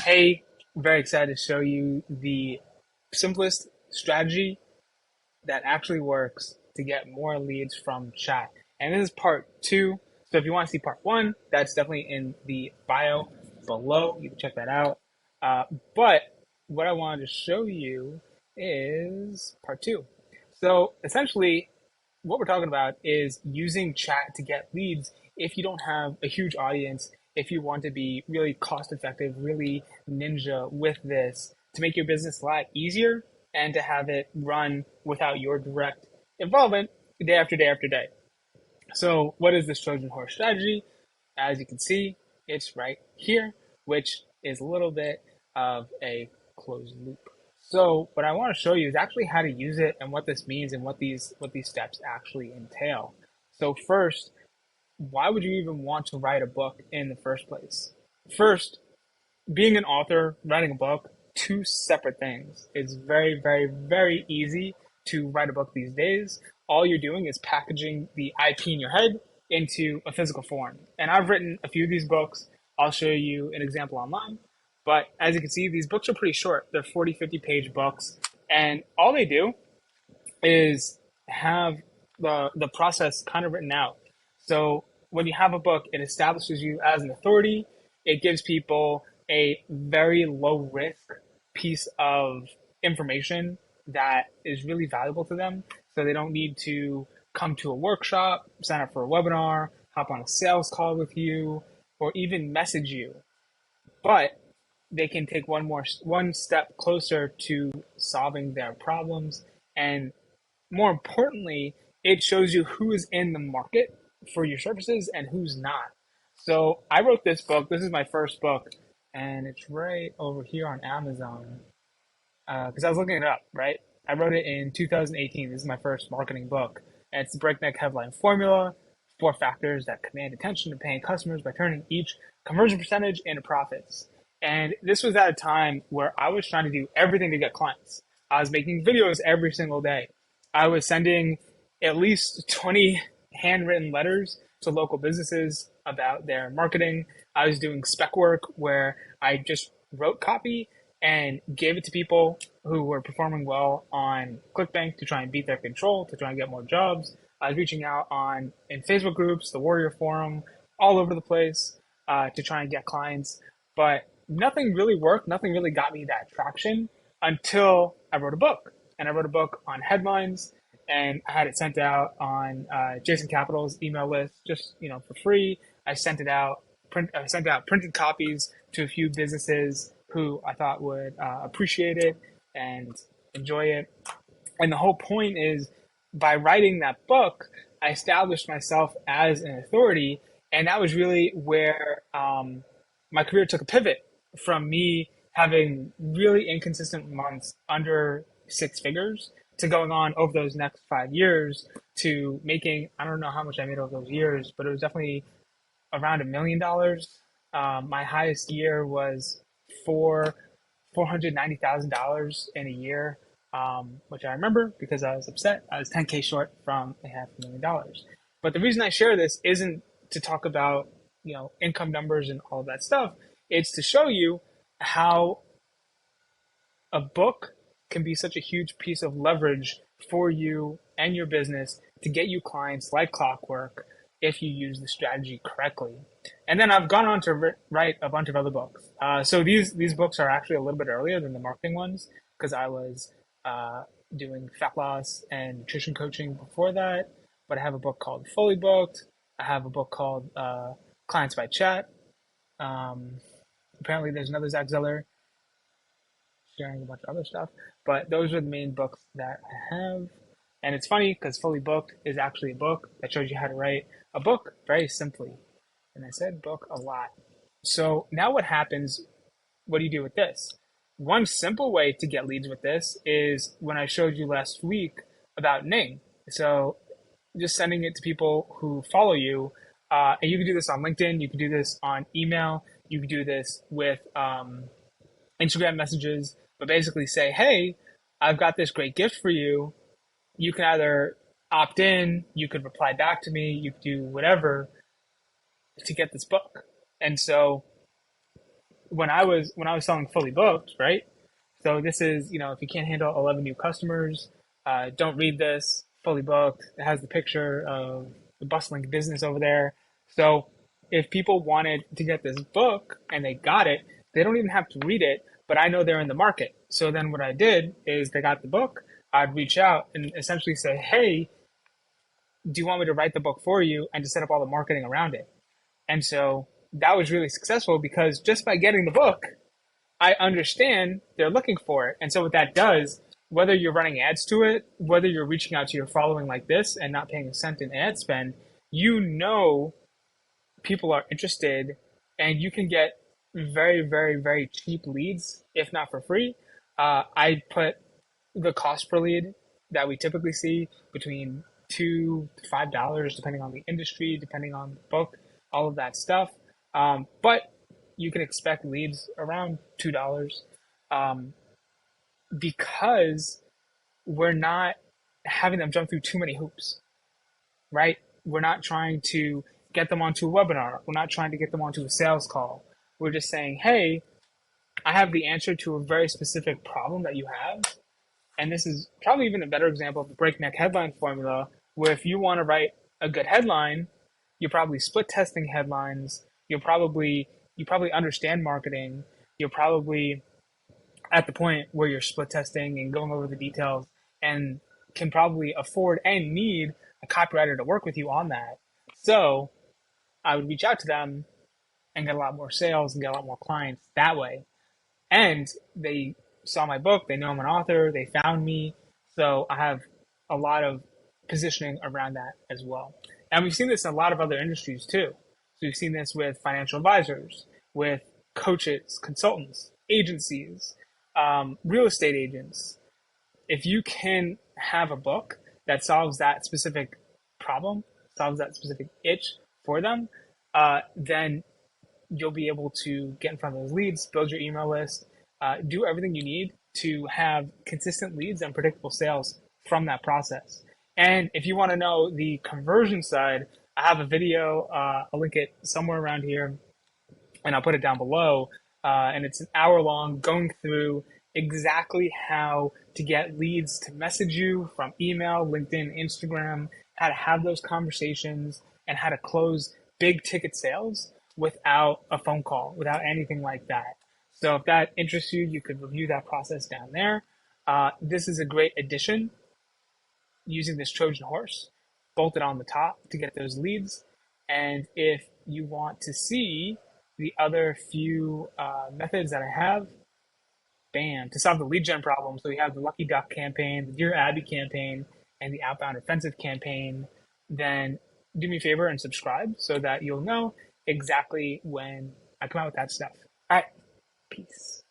Hey, very excited to show you the simplest strategy that actually works to get more leads from chat. And this is part two. So if you want to see part one, that's definitely in the bio below. You can check that out. Uh, but what I wanted to show you is part two. So essentially, what we're talking about is using chat to get leads if you don't have a huge audience, if you want to be really cost effective, really ninja with this to make your business a lot easier and to have it run without your direct involvement day after day after day. So, what is this Trojan Horse strategy? As you can see, it's right here, which is a little bit of a closed loop. So, what I want to show you is actually how to use it and what this means and what these steps actually entail. So, first, why would you even want to write a book in the first place? First, being an author, writing a book, two separate things. It's very, very, very easy to write a book these days. All you're doing is packaging the IP in your head into a physical form. And I've written a few of these books. I'll show you an example online. But as you can see, these books are pretty short. They're 40, 50 page books. And all they do is have the process kind of written out. So when you have a book, it establishes you as an authority. It gives people a very low risk piece of information that is really valuable to them. So they don't need to come to a workshop, sign up for a webinar, hop on a sales call with you, or even message you. But they can take one step closer to solving their problems. And more importantly, it shows you who is in the market for your services and who's not. So I wrote this book. This is my first book, and it's right over here on Amazon because I was looking it up, right? I wrote it in 2018. This is my first marketing book. And it's the Breakneck Headline Formula, four factors that command attention to paying customers by turning each conversion percentage into profits. And this was at a time where I was trying to do everything to get clients. I was making videos every single day. I was sending at least 20 handwritten letters to local businesses about their marketing. I was doing spec work where I just wrote copy and gave it to people who were performing well on ClickBank to try and beat their control, to try and get more jobs. I was reaching out in Facebook groups, the Warrior Forum, all over the place to try and get clients. But nothing really worked. Nothing really got me that traction until I wrote a book. And I wrote a book on headlines, and I had it sent out on Jason Capital's email list, just for free. I sent it out. I sent out printed copies to a few businesses who I thought would appreciate it and enjoy it. And the whole point is, by writing that book, I established myself as an authority, and that was really where my career took a pivot from me having really inconsistent months under six figures to going on over those next 5 years to making, I don't know how much I made over those years, but it was definitely around $1 million. My highest year was $490,000 in a year, which I remember because I was upset. I was 10K short from a $500,000. But the reason I share this isn't to talk about income numbers and all of that stuff. It's to show you how a book can be such a huge piece of leverage for you and your business to get you clients like clockwork if you use the strategy correctly. And then I've gone on to write a bunch of other books. So these books are actually a little bit earlier than the marketing ones because I was doing fat loss and nutrition coaching before that. But I have a book called Fully Booked. I have a book called Clients by Chat. Apparently there's another Zach Zeller sharing a bunch of other stuff. But those are the main books that I have. And it's funny because Fully Booked is actually a book that shows you how to write a book very simply. And I said book a lot. So now what happens? What do you do with this? One simple way to get leads with this is when I showed you last week about Ning. So just sending it to people who follow you. And you can do this on LinkedIn. You can do this on email. You can do this with Instagram messages. But basically say, hey, I've got this great gift for you. You can either opt in, you could reply back to me, you could do whatever to get this book. And so when I was selling fully booked, right? So this is, if you can't handle 11 new customers, don't read this. Fully booked. It has the picture of the bustling business over there. So if people wanted to get this book and they got it, they don't even have to read it, but I know they're in the market. So then what I did is they got the book. I'd reach out and essentially say, hey, do you want me to write the book for you and to set up all the marketing around it? And so that was really successful because just by getting the book, I understand they're looking for it. And so what that does, whether you're running ads to it, whether you're reaching out to your following like this and not paying a cent in ad spend, you know people are interested and you can get very, very, very cheap leads, if not for free. I put the cost per lead that we typically see between $2 to $5, depending on the industry, depending on the book, all of that stuff. But you can expect leads around $2 um, because we're not having them jump through too many hoops, right? We're not trying to get them onto a webinar. We're not trying to get them onto a sales call. We're just saying, hey, I have the answer to a very specific problem that you have. And this is probably even a better example of the breakneck headline formula, where if you want to write a good headline, you're probably split testing headlines. You probably understand marketing. You're probably at the point where you're split testing and going over the details and can probably afford and need a copywriter to work with you on that. So I would reach out to them and get a lot more sales and get a lot more clients that way. And they saw my book, they know I'm an author, they found me. So I have a lot of positioning around that as well. And we've seen this in a lot of other industries too. So we've seen this with financial advisors, with coaches, consultants, agencies, real estate agents. If you can have a book that solves that specific problem, solves that specific itch for them, then you'll be able to get in front of those leads, build your email list, do everything you need to have consistent leads and predictable sales from that process. And if you want to know the conversion side, I have a video, I'll link it somewhere around here, and I'll put it down below. And it's an hour long going through exactly how to get leads to message you from email, LinkedIn, Instagram, how to have those conversations, and how to close big ticket sales without a phone call, without anything like that. So if that interests you, you could review that process down there. This is a great addition using this Trojan horse bolted on the top to get those leads. And if you want to see the other few methods that I have, bam, to solve the lead gen problem. So we have the Lucky Duck campaign, the Dear Abby campaign, and the Outbound Offensive campaign. Then do me a favor and subscribe so that you'll know exactly when I come out with that stuff. All right, peace.